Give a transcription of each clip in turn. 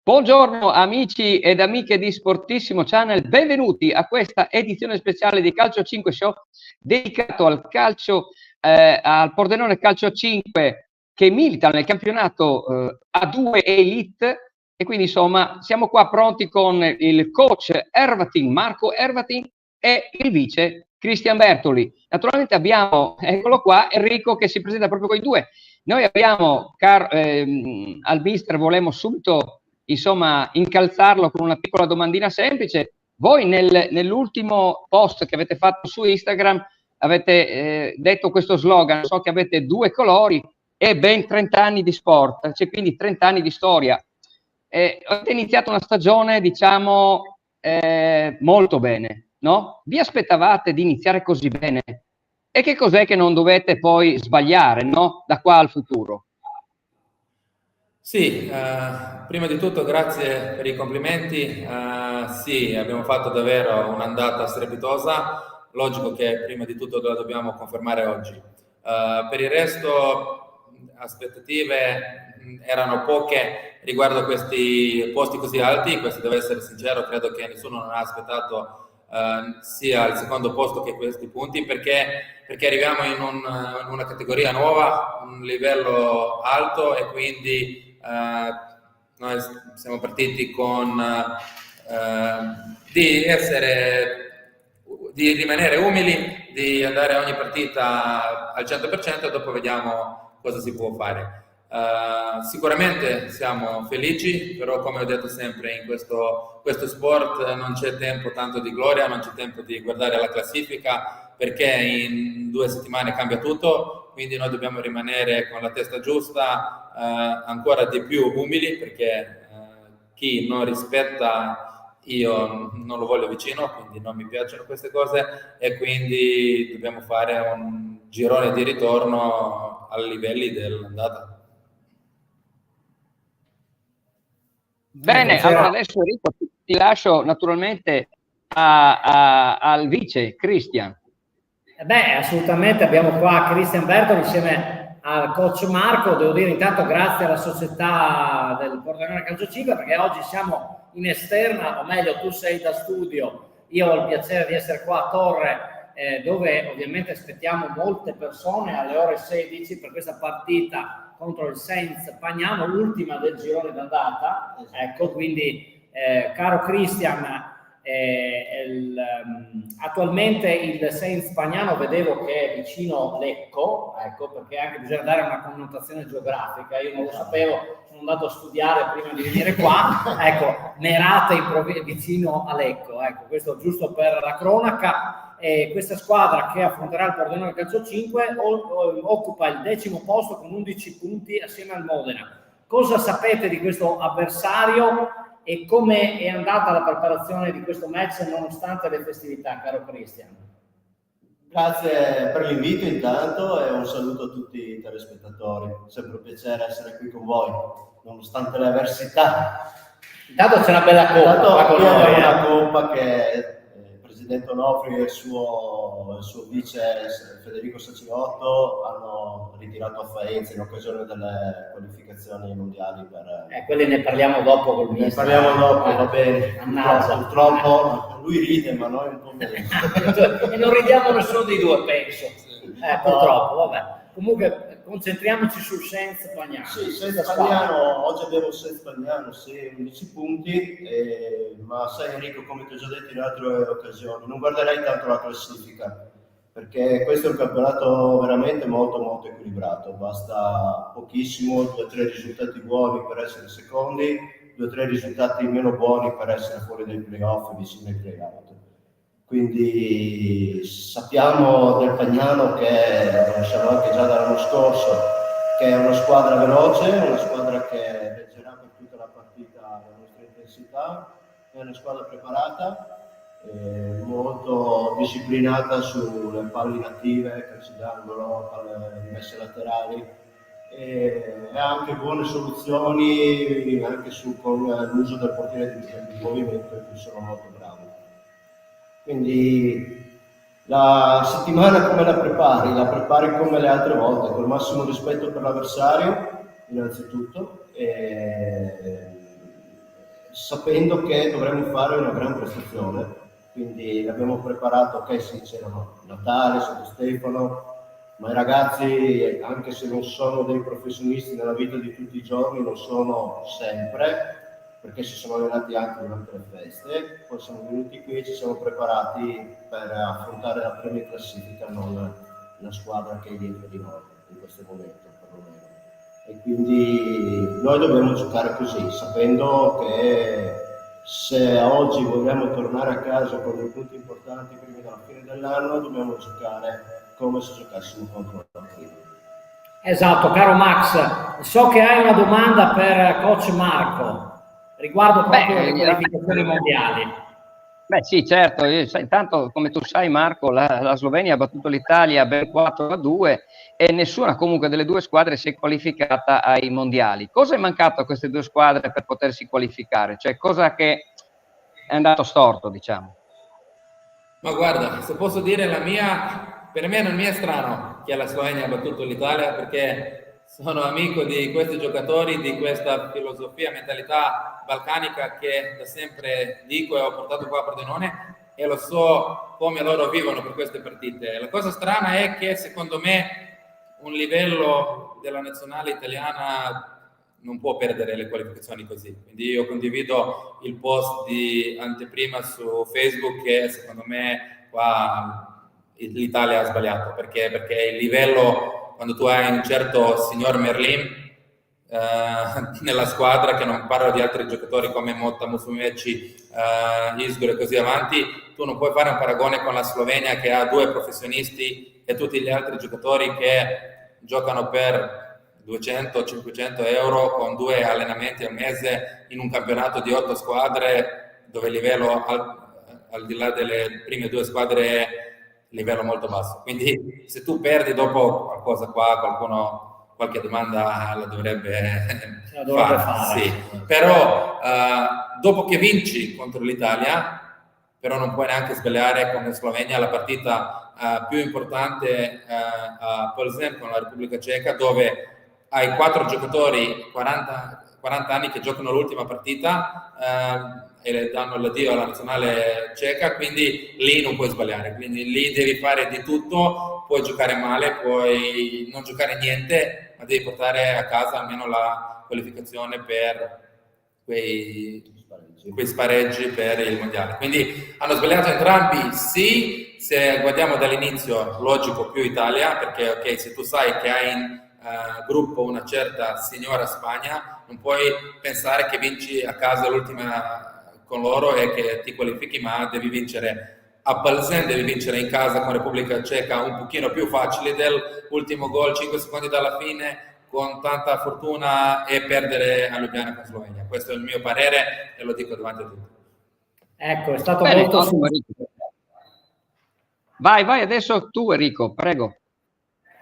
Buongiorno amici ed amiche di Sportissimo Channel, benvenuti a questa edizione speciale di Calcio 5 Show dedicato al calcio, al Pordenone Calcio 5 che milita nel campionato A2 Elite, e quindi insomma siamo qua pronti con il coach Ervatin, Marco Ervatin, e il vice Cristian Bertoli. Naturalmente abbiamo, eccolo qua, Enrico che si presenta proprio con i due. Noi abbiamo, al mister volemo subito insomma incalzarlo con una piccola domandina semplice. Voi nell'ultimo post che avete fatto su Instagram avete detto questo slogan, so che avete due colori e ben 30 anni di sport, cioè quindi 30 anni di storia. Avete iniziato una stagione, diciamo, molto bene, no? Vi aspettavate di iniziare così bene? E che cos'è che non dovete poi sbagliare, no? Da qua al futuro? Sì, prima di tutto grazie per i complimenti. Sì, abbiamo fatto davvero un'andata strepitosa. Logico che prima di tutto la dobbiamo confermare oggi. Per il resto, aspettative erano poche riguardo a questi posti così alti. Questo devo essere sincero, credo che nessuno non ha aspettato sia il secondo posto che questi punti, perché arriviamo in una categoria nuova, un livello alto, e quindi noi siamo partiti con di rimanere umili, di andare a ogni partita al 100% e dopo vediamo cosa si può fare. Sicuramente siamo felici, però come ho detto sempre in questo sport non c'è tempo tanto di gloria, non c'è tempo di guardare la classifica, perché in 2 settimane cambia tutto, quindi noi dobbiamo rimanere con la testa giusta, ancora di più umili, perché chi non rispetta io non lo voglio vicino, quindi non mi piacciono queste cose, e quindi dobbiamo fare un girone di ritorno ai livelli dell'andata. Bene, allora adesso Enrico ti lascio naturalmente al vice Cristian. Assolutamente, abbiamo qua Cristian Bertoli insieme al coach Marco. Devo dire intanto grazie alla società del Pordenone Calcio 5, perché oggi siamo in esterna, o meglio tu sei da studio, io ho il piacere di essere qua a Torre, dove ovviamente aspettiamo molte persone alle ore 16 per questa partita contro il Sainz Pagnano, l'ultima del girone d'andata. Ecco, quindi caro Cristian, attualmente il Sainz Pagnano vedevo che è vicino Lecco, ecco, perché anche bisogna dare una connotazione geografica, io non lo sapevo, sono andato a studiare prima di venire qua. Ecco, Nerate vicino a Lecco, ecco, questo giusto per la cronaca. Questa squadra che affronterà il Pordenone Calcio 5 occupa il 10° posto con 11 punti assieme al Modena. Cosa sapete di questo avversario e come è andata la preparazione di questo match nonostante le festività, caro Cristian? Grazie per l'invito intanto, e un saluto a tutti i telespettatori. Sempre un piacere essere qui con voi, nonostante le avversità. Intanto c'è una bella coppa. Intanto qui abbiamo una coppa che il presidente Onofri e il suo vice Federico Sacilotto hanno ritirato a Faenza in occasione delle qualificazioni mondiali. Quelli ne parliamo dopo col mister. Ne parliamo dopo, va bene. Purtroppo lui ride, ma noi un po' meno. E non ridiamo nessuno dei due, penso. Purtroppo, vabbè. Comunque concentriamoci sul Sainz Pagnano. Sì, Sainz Pagnano, oggi abbiamo Sainz Pagnano, 11 punti, ma sai Enrico, come ti ho già detto in altre occasioni, non guarderei tanto la classifica, perché questo è un campionato veramente molto molto equilibrato, basta pochissimo, 2 o 3 risultati buoni per essere secondi, 2 o 3 risultati meno buoni per essere fuori dai playoff e vicini ai playout. Quindi sappiamo del Pagnano, che lo conosciamo anche già dall'anno scorso, che è una squadra veloce, una squadra che reggerà per tutta la partita la nostra intensità, è una squadra preparata, molto disciplinata sulle palle inattive, calci d'angolo, palle rimesse laterali, e ha anche buone soluzioni anche con l'uso del portiere di movimento, in cui sono molto bravi. Quindi la settimana come la prepari? La prepari come le altre volte, col massimo rispetto per l'avversario innanzitutto, e sapendo che dovremmo fare una gran prestazione. Quindi l'abbiamo preparato, ok sì, c'erano Natale, Santo Stefano, ma i ragazzi, anche se non sono dei professionisti nella vita di tutti i giorni, lo sono sempre, perché si sono allenati anche durante le feste. Poi siamo venuti qui e ci siamo preparati per affrontare la prima classifica, non la squadra che è dietro di noi in questo momento perlomeno. E quindi noi dobbiamo giocare così, sapendo che se oggi vogliamo tornare a casa con dei punti importanti prima della fine dell'anno, dobbiamo giocare come se giocassimo contro la prima. Esatto, caro Max, so che hai una domanda per coach Marco riguardo proprio le qualificazioni mondiali. Beh sì, certo, intanto come tu sai Marco, la Slovenia ha battuto l'Italia ben 4-2 e nessuna comunque delle due squadre si è qualificata ai mondiali. Cosa è mancato a queste due squadre per potersi qualificare? Cioè cosa che è andato storto, diciamo? Ma guarda, se posso dire la mia, per me non mi è strano che la Slovenia ha battuto l'Italia, perché sono amico di questi giocatori, di questa filosofia, mentalità balcanica che da sempre dico e ho portato qua a Pordenone, e lo so come loro vivono per queste partite. La cosa strana è che secondo me un livello della nazionale italiana non può perdere le qualificazioni così. Quindi io condivido il post di anteprima su Facebook che secondo me qua l'Italia ha sbagliato, perché il livello, quando tu hai un certo signor Merlin nella squadra, che non parlo di altri giocatori come Motta, Musumeci, Isgor e così avanti, tu non puoi fare un paragone con la Slovenia che ha due professionisti e tutti gli altri giocatori che giocano per 200-500 euro con 2 allenamenti al mese in un campionato di 8 squadre dove il livello al di là delle prime 2 squadre è livello molto basso. Quindi se tu perdi dopo qualcosa qua, qualche domanda la dovrebbe fare. Sì. Però dopo che vinci contro l'Italia, però non puoi neanche sbagliare come Slovenia la partita più importante a Plzeň con la Repubblica Ceca, dove hai 4 giocatori 40 anni che giocano l'ultima partita e danno l'addio alla nazionale ceca, quindi lì non puoi sbagliare, quindi lì devi fare di tutto, puoi giocare male, puoi non giocare niente, ma devi portare a casa almeno la qualificazione per quei spareggi per il mondiale. Quindi hanno sbagliato entrambi, sì, se guardiamo dall'inizio, logico più Italia, perché ok, se tu sai che hai in gruppo una certa signora Spagna, non puoi pensare che vinci a casa l'ultima con loro e che ti qualifichi, ma devi vincere a Plzeň, devi vincere in casa con Repubblica Ceca un pochino più facile dell'ultimo gol 5 secondi dalla fine con tanta fortuna e perdere a Ljubljana con Slovenia. Questo è il mio parere e lo dico davanti a tutti. Ecco, è stato molto... Vai, adesso tu Enrico, prego.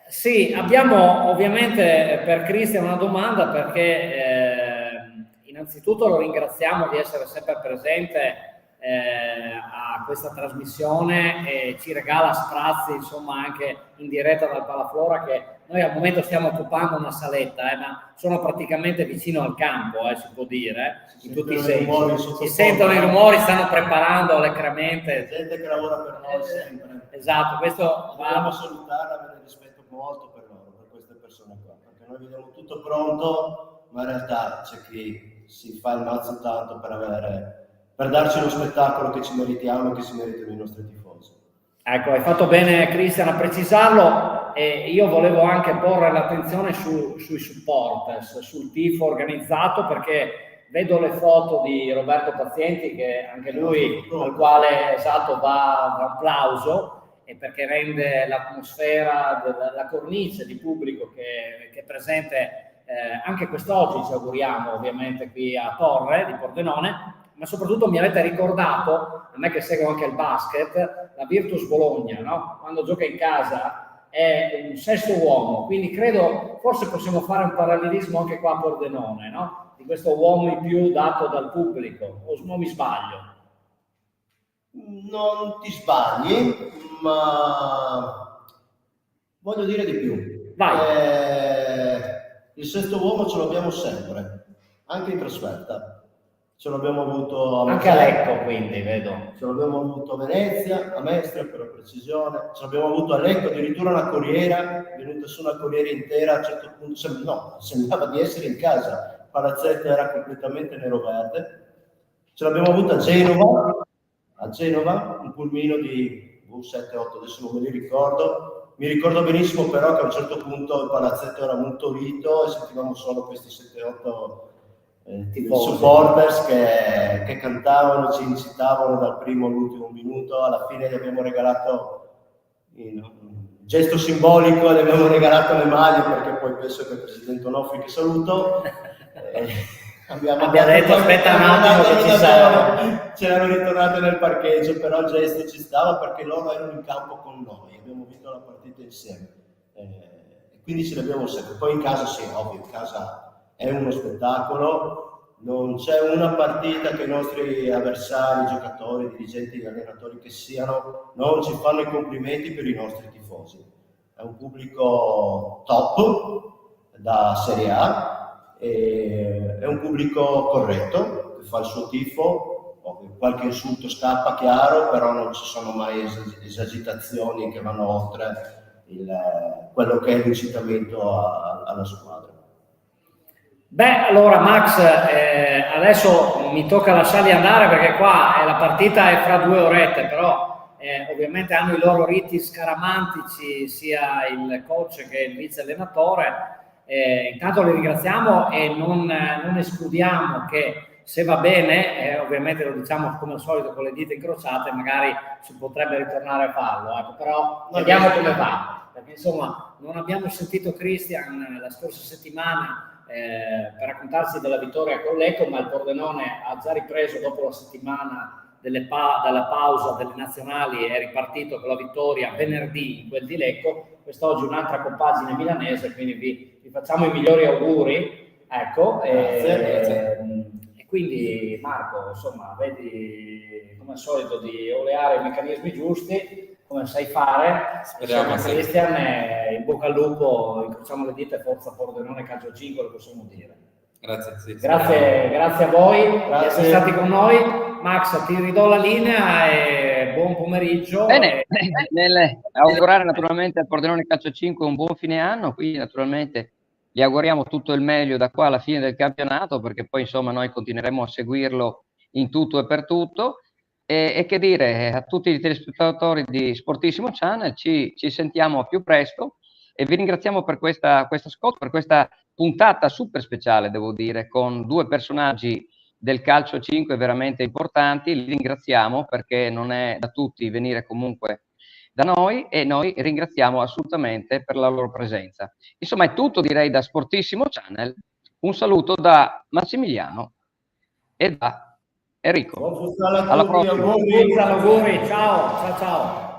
Sì, abbiamo ovviamente per Cristian una domanda, perché innanzitutto lo ringraziamo di essere sempre presente a questa trasmissione e ci regala sprazzi, insomma, anche in diretta dal Palaflora, che noi al momento stiamo occupando una saletta, ma sono praticamente vicino al campo, si può dire, in tutti i sensi. Si sentono i rumori, stanno preparando allecremente. Gente che lavora per noi sempre. Esatto, questo dobbiamo salutarla, avere rispetto molto per loro, per queste persone qua, perché noi vediamo tutto pronto, ma in realtà c'è chi si fa il mazzo tanto per darci lo spettacolo che ci meritiamo e che si meritano i nostri tifosi. Ecco, hai fatto bene Cristian a precisarlo, e io volevo anche porre l'attenzione sui supporters, sul tifo organizzato, perché vedo le foto di Roberto Pazienti, che anche lui, al quale esatto va un applauso, e perché rende l'atmosfera la cornice di pubblico che è presente anche quest'oggi, ci auguriamo, ovviamente qui a Torre di Pordenone. Ma soprattutto mi avete ricordato, a me che seguo anche il basket, la Virtus Bologna, no? Quando gioca in casa è un sesto uomo, quindi credo forse possiamo fare un parallelismo anche qua a Pordenone, no? Di questo uomo in più dato dal pubblico, o non mi sbaglio? Non ti sbagli, ma voglio dire di più. Vai. Il sesto uomo ce l'abbiamo sempre, anche in trasferta. ce l'abbiamo avuto anche a Lecco, quindi vedo. Ce l'abbiamo avuto a Venezia, a Mestre per la precisione, ce l'abbiamo avuto a Lecco, addirittura una corriera, è venuta su una corriera intera, a un certo punto sembrava di essere in casa, il palazzetto era completamente nero-verde. Ce l'abbiamo avuto a Genova, un pulmino di 7-8, adesso non me li ricordo. Mi ricordo benissimo però che a un certo punto il palazzetto era molto unito e sentivamo solo questi 7-8 supporters che cantavano, ci incitavano dal primo all'ultimo minuto. Alla fine gli abbiamo regalato un gesto simbolico, gli abbiamo regalato le maglie, perché poi penso che il presidente Onofri, che saluto, abbiamo detto aspetta un attimo che ci saranno. C'erano ritornate nel parcheggio, però il gesto ci stava perché loro erano in campo con noi, abbiamo vinto la partita insieme, quindi ce l'abbiamo sempre. Poi in casa sì, ovvio, in casa è uno spettacolo, non c'è una partita che i nostri avversari, giocatori, dirigenti, allenatori che siano, non ci fanno i complimenti per i nostri tifosi. È un pubblico top da Serie A, è un pubblico corretto che fa il suo tifo, qualche insulto scappa, chiaro, però non ci sono mai esagitazioni che vanno oltre quello che è l'incitamento alla squadra. Beh, allora Max, adesso mi tocca lasciarli andare perché qua la partita è fra 2 orette, però ovviamente hanno i loro riti scaramantici sia il coach che il vice allenatore. Intanto li ringraziamo e non escludiamo che, se va bene, ovviamente lo diciamo come al solito con le dita incrociate, magari si potrebbe ritornare a farlo, ecco, però vediamo come va, perché insomma non abbiamo sentito Christian la scorsa settimana per raccontarci della vittoria con Lecco, ma il Pordenone ha già ripreso dopo la settimana dalla pausa delle nazionali, è ripartito con la vittoria venerdì in quel di Lecco. Quest'oggi un'altra compagine milanese, quindi vi facciamo i migliori auguri, ecco. Grazie. E quindi Marco, insomma, vedi come al solito di oleare i meccanismi giusti, come sai fare. Speriamo, sì. Christian, in bocca al lupo, incrociamo le dita e forza Pordenone calcio 5, lo possiamo dire. Grazie, sì, grazie a voi di essere stati con noi. Max, ti ridò la linea e buon pomeriggio. Bene, augurare naturalmente al Pordenone Calcio 5 un buon fine anno, quindi naturalmente gli auguriamo tutto il meglio da qua alla fine del campionato, perché poi insomma noi continueremo a seguirlo in tutto e per tutto. E che dire, a tutti i telespettatori di Sportissimo Channel, ci sentiamo più presto e vi ringraziamo per questa ascolto, per questa puntata super speciale, devo dire, con due personaggi del calcio 5 veramente importanti. Li ringraziamo perché non è da tutti venire comunque da noi e noi ringraziamo assolutamente per la loro presenza. Insomma è tutto, direi, da Sportissimo Channel. Un saluto da Massimiliano e da Enrico. Alla prossima. Auguri, ciao.